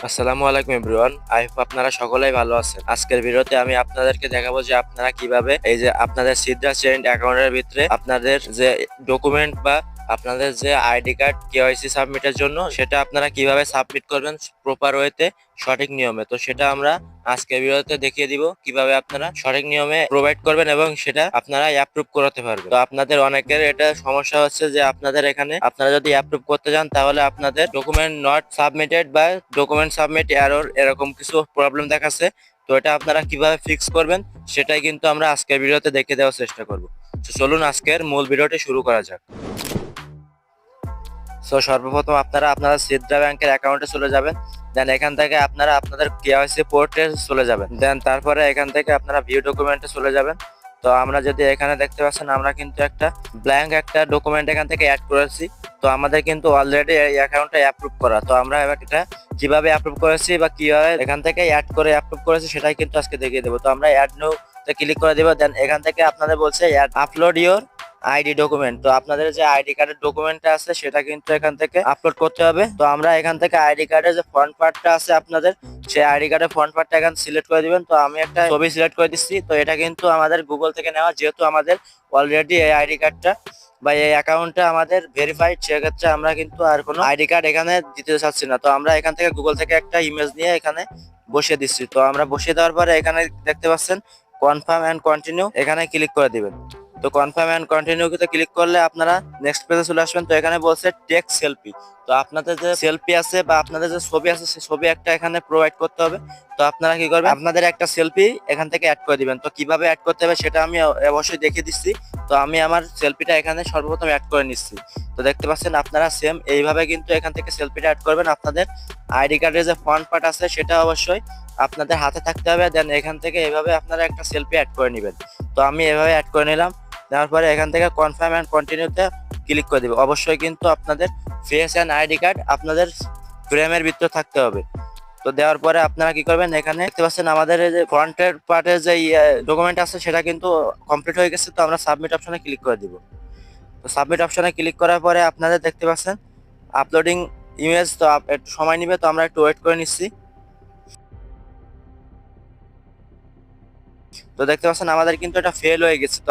আসসালামু আলাইকুম everyone. I hope আপনারা সকলেই ভালো আছেন। আজকের ভিডিওতে আমি আপনাদেরকে দেখাবো যে আপনারা কিভাবে এই যে আপনাদের সিদ্রা চেইন অ্যাকাউন্টের ভিতরে আপনাদের যে ডকুমেন্ট বা আপনাদের যে আইডি কার্ড কেওয়াইসি সাবমিটের জন্য সেটা আপনারা কিভাবে সাবমিট করবেন প্রপার ওয়েতে, সঠিক নিয়মে। তো সেটা আমরা আজকের ভিডিওতে দেখিয়ে দিব কিভাবে আপনারা সঠিক নিয়মে প্রোভাইড করবেন এবং সেটা আপনারা অ্যাপ্রুভ করাতে পারবেন। তো আপনাদের অনেকের এটা সমস্যা হচ্ছে যে আপনাদের এখানে আপনারা যদি অ্যাপ্রুভ করতে যান তাহলে আপনাদের ডকুমেন্ট নট সাবমিটেড বা ডকুমেন্ট সাবমিট এরর এরকম কিছু প্রবলেম দেখাচ্ছে। তো এটা আপনারা কিভাবে ফিক্স করবেন সেটাই কিন্তু আমরা আজকের ভিডিওতে দেখে দেওয়ার চেষ্টা করব। তো চলুন আজকের মূল ভিডিওটি শুরু করা যাক। সর্বপ্রথম আপনারা আপনাদের সিদ্রা ব্যাংকের অ্যাকাউন্টে চলে যাবেন। দেন এখান থেকে আপনারা আপনাদের কেওয়াইসি পোর্টে চলে যাবেন। দেন তারপরে এখান থেকে আপনারা ভিউ ডকুমেন্টে চলে যাবেন। তো আমরা যদি এখানে দেখতে পাচ্ছেন আমরা কিন্তু একটা ব্ল্যাঙ্ক একটা ডকুমেন্ট এখান থেকে অ্যাড করেছি। তো আমাদের কিন্তু অলরেডি এই অ্যাকাউন্টটা অ্যাপ্রুভ করা। তো আমরা এবার এটা কিভাবে অ্যাপ্রুভ করেছি বা কিভাবে এখান থেকে অ্যাড করে অ্যাপ্রুভ করেছি সেটাই কিন্তু আজকে দেখিয়ে দেবো। তো আমরা অ্যাড নিউ তে ক্লিক করে দেবো। দেন এখান থেকে আপনাদের বলছে add upload your ID document. তো আপনাদের যে আইডি কার্ডের ডকুমেন্টটা আছে সেটা কিন্তু এখান থেকে আপলোড করতে হবে। তো আমরা এখান থেকে আইডি কার্ডের যে ফ্রন্ট পার্টটা আছে আপনাদের সেই আইডি কার্ডের ফ্রন্ট পার্টটা এখানে সিলেক্ট করে দিবেন। তো আমি একটা ছবি সিলেক্ট করে দিচ্ছি। তো এটা কিন্তু আমাদের গুগল থেকে নেওয়া, যেহেতু আমাদের অলরেডি এই আইডি কার্ডটা বা এই অ্যাকাউন্টটা আমাদের ভেরিফাইড, সেক্ষেত্রে আমরা কিন্তু আর কোনো আইডি কার্ড এখানে দিতে চাচ্ছি না। তো আমরা এখান থেকে গুগল থেকে একটা ইমেজ নিয়ে এখানে বসিয়ে দিচ্ছি। তো আমরা বসিয়ে দেওয়ার পরে এখানে দেখতে পাচ্ছেন কনফার্ম অ্যান্ড কন্টিনিউ, এখানে ক্লিক করে দিবেন। তো কনফার্ম অ্যান্ড কন্টিনিউ তে ক্লিক করলে আপনারা নেক্সট পেজে চলে আসবেন। তো এখানে বলছে টেক সেলফি। তো আপনাদের যে সেলফি আছে বা আপনাদের যে ছবি আছে সেই ছবি একটা এখানে প্রোভাইড করতে হবে। তো আপনারা কি করবেন, আপনাদের একটা সেলফি এখান থেকে অ্যাড করে দিবেন। তো কিভাবে অ্যাড করতে হবে সেটা আমি অবশ্যই দেখিয়ে দিচ্ছি। তো আমি আমার সেলফিটা এখানে সর্বপ্রথম অ্যাড করে নিচ্ছি। তো দেখতে পাচ্ছেন আপনারা সেম এইভাবে কিন্তু এখান থেকে সেলফিটা অ্যাড করবেন। আপনাদের আইডি কার্ডের যে ফ্রন্ট পার্ট আছে সেটা অবশ্যই আপনাদের হাতে থাকতে হবে। দেন এখান থেকে এইভাবে আপনারা একটা সেলফি অ্যাড করে নেবেন। তো আমি এভাবে অ্যাড করে নিলাম। দেওয়ার পরে এখান থেকে কনফার্ম অ্যান্ড কন্টিনিউতে ক্লিক করে দেবে। অবশ্যই কিন্তু আপনাদের ফেস অ্যান্ড আইডি কার্ড আপনাদের ফ্রেমের ভিতরে থাকতে হবে। তো দেওয়ার পরে আপনারা কি করবেন, এখানে দেখতে পাচ্ছেন আমাদের যে ফ্রন্টের পার্টের যে ডকুমেন্ট আছে সেটা কিন্তু কমপ্লিট হয়ে গেছে। তো আমরা সাবমিট অপশনে ক্লিক করে দিব। তো সাবমিট অপশনে ক্লিক করার পরে আপনাদের দেখতে পাচ্ছেন আপলোডিং ইমেজ। তো একটু সময় নিবে, তো আমরা একটু ওয়েট করে নিচ্ছি। তো দেখতে পাচ্ছেন আমাদের কিন্তু এটা ফেল হয়ে গেছে। তো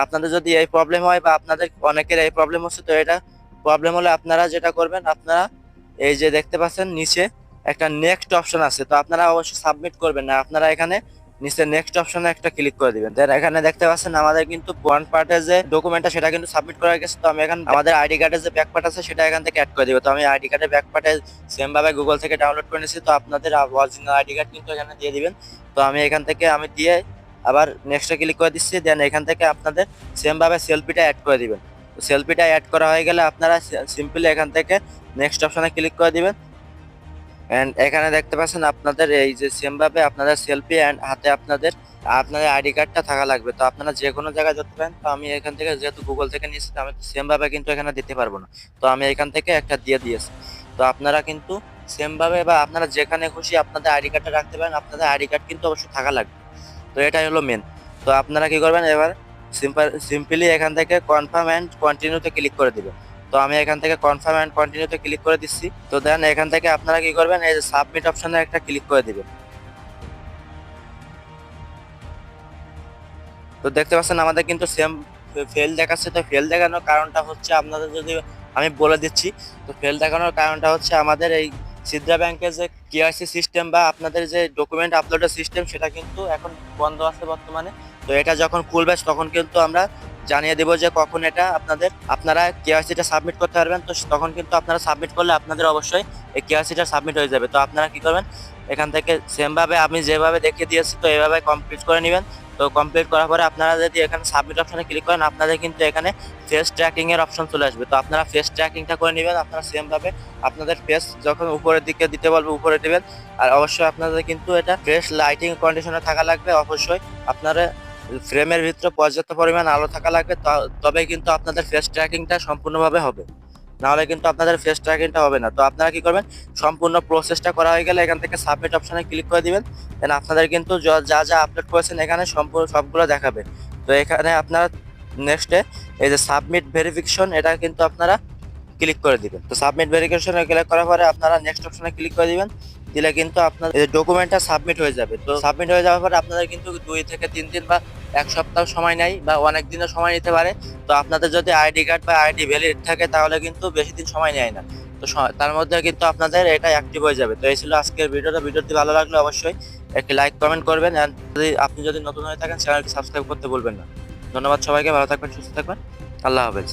আপনাদের যদি এই প্রবলেম হয় বা আপনাদের অনেকের এই প্রবলেম হচ্ছে, তো এটা প্রবলেম হলে আপনারা যেটা করবেন, আপনারা এই যে দেখতে পাচ্ছেন নিচে একটা নেক্সট অপশন আছে। তো আপনারা অবশ্যই সাবমিট করবেন না, আপনারা এখানে নিচে নেক্সট অপশনে একটা ক্লিক করে দিবেন। দেন এখানে দেখতে পাচ্ছেন আমাদের কিন্তু ফ্রন্ট পার্টের যে ডকুমেন্টটা সেটা কিন্তু সাবমিট করা গেছে। তো আমি এখন আমাদের আইডি কার্ডের যে ব্যাক পার্ট আছে সেটা এখান থেকে অ্যাড করে দিব। তো আমি আইডি কার্ডের ব্যাক পার্টে সেম ভাবে গুগল থেকে ডাউনলোড করে নিয়েছি। তো আপনাদের অরিজিনাল আইডি কার্ড কিন্তু এখানে দিয়ে দিবেন। তো আমি এখান থেকে আমি দিয়ে আবার নেক্সটে ক্লিক করে দিচ্ছি। দেন এখান থেকে আপনাদের সেম ভাবে সেলফিটা অ্যাড করে দিবেন। তো সেলফিটা অ্যাড করা হয়ে গেলে আপনারা সিম্পলি এখান থেকে নেক্সট অপশনে ক্লিক করে দিবেন। এন্ড এখানে দেখতে পাচ্ছেন আপনাদের এই যে সেম ভাবে আপনাদের সেলফি এন্ড হাতে আপনাদের আইডি কার্ডটা থাকা লাগবে। তো আপনারা যে কোনো জায়গায় যেতে পারেন। তো আমি এখান থেকে যেহেতু গুগল থেকে নিয়েছি, তো আমি সেম ভাবে কিন্তু এখানে দিতে পারবো না। তো আমি এখান থেকে একটা দিয়ে দিয়েছি। তো আপনারা কিন্তু সেম ভাবে বা আপনারা যেখানে খুশি আপনাদের আইডি কার্ডটা রাখতে পারেন। আপনাদের আইডি কার্ড কিন্তু অবশ্যই থাকা লাগবে। তো এটাই হলো মেন। তো আপনারা কি করবেন, এবার সিম্পলি এখান থেকে কনফার্ম অ্যান্ড কন্টিনিউতে ক্লিক করে দিবেন। তো আমি এখান থেকে কনফার্ম অ্যান্ড কন্টিনিউতে ক্লিক করে দিচ্ছি। তো দেন এখান থেকে আপনারা কি করবেন, এই যে সাবমিট অপশনে একটা ক্লিক করে দিবেন। তো দেখতে পাচ্ছেন আমাদের কিন্তু সেম ফেল দেখাচ্ছে। তো ফেল দেখানোর কারণটা হচ্ছে আপনাদের যদি আমি বলে দিচ্ছি। তো ফেল দেখানোর কারণটা হচ্ছে আমাদের এই সিদ্রা ব্যাংকের যে কেওয়াইসি সিস্টেম বা আপনাদের যে ডকুমেন্ট আপলোডের সিস্টেম সেটা কিন্তু এখন বন্ধ আছে বর্তমানে। তো এটা যখন খুলবে তখন কিন্তু আমরা জানিয়ে দেবো যে কখন এটা আপনারা কেওয়াইসিটা সাবমিট করতে পারবেন। তো তখন কিন্তু আপনারা সাবমিট করলে আপনাদের অবশ্যই এই কেওয়াইসিটা সাবমিট হয়ে যাবে। তো আপনারা কি করবেন, এখান থেকে সেম ভাবে আমি যেভাবে দেখিয়ে দিয়েছি তো এভাবে কমপ্লিট করে নেবেন। তো কমপ্লিট করার পরে আপনারা যদি এখানে সাবমিট অপশনে ক্লিক করেন, আপনাদের কিন্তু এখানে ফেস ট্র্যাকিং এর অপশন চলে আসবে। তো আপনারা ফেস ট্র্যাকিংটা করে নেবেন। আপনারা সেম ভাবে আপনাদের ফেস যখন উপরের দিকে দিতে বলবে উপরে দিবেন। আর অবশ্যই আপনাদের কিন্তু এটা ফ্রেশ লাইটিং কন্ডিশনে থাকা লাগবে। অবশ্যই আপনারা ফ্রেমের ভিতরে পর্যাপ্ত পরিমাণ আলো থাকা লাগবে। তবে কিন্তু আপনাদের ফেস ট্র্যাকিংটা সম্পূর্ণভাবে হবে, নাহলে কিন্তু আপনাদের ফেস ট্র্যাকিংটা হবে না। তো আপনারা কি করবেন, সম্পূর্ণ প্রসেসটা করা হয়ে গেলে এখান থেকে সাবমিট অপশনে ক্লিক করে দিবেন। দেন আপনাদের কিন্তু যা যা আপলোড করেছেন এখানে সম্পূর্ণ সবগুলো দেখাবে। তো এখানে আপনারা নেক্সটে এই যে সাবমিট ভেরিফিকেশন এটা কিন্তু আপনারা ক্লিক করে দিবেন। তো সাবমিট ভেরিফিকেশনে ক্লিক করার পরে আপনারা নেক্সট অপশনে ক্লিক করে দিবেন। দিলে কিন্তু আপনার ডকুমেন্টটা সাবমিট হয়ে যাবে। তো সাবমিট হয়ে যাওয়ার পরে আপনাদের কিন্তু 2 থেকে 3 দিন বা 1 সপ্তাহ সময় নেয় বা অনেক দিনও সময় নিতে পারে। তো আপনাদের যদি আইডি কার্ড বা আইডি ভ্যালিড থাকে তাহলে কিন্তু বেশি দিন সময় নেয় না। তো তার মধ্যে কিন্তু আপনাদের এটা অ্যাক্টিভ হয়ে যাবে। তো এই ছিল আজকের ভিডিওটা। ভিডিওটি ভালো লাগলে অবশ্যই একটি লাইক কমেন্ট করবেন, এন্ড আপনি যদি নতুন হয়ে থাকেন চ্যানেলটি সাবস্ক্রাইব করতে ভুলবেন না। ধন্যবাদ সবাইকে, ভালো থাকবেন, সুস্থ থাকবেন, আল্লাহ হাফেজ।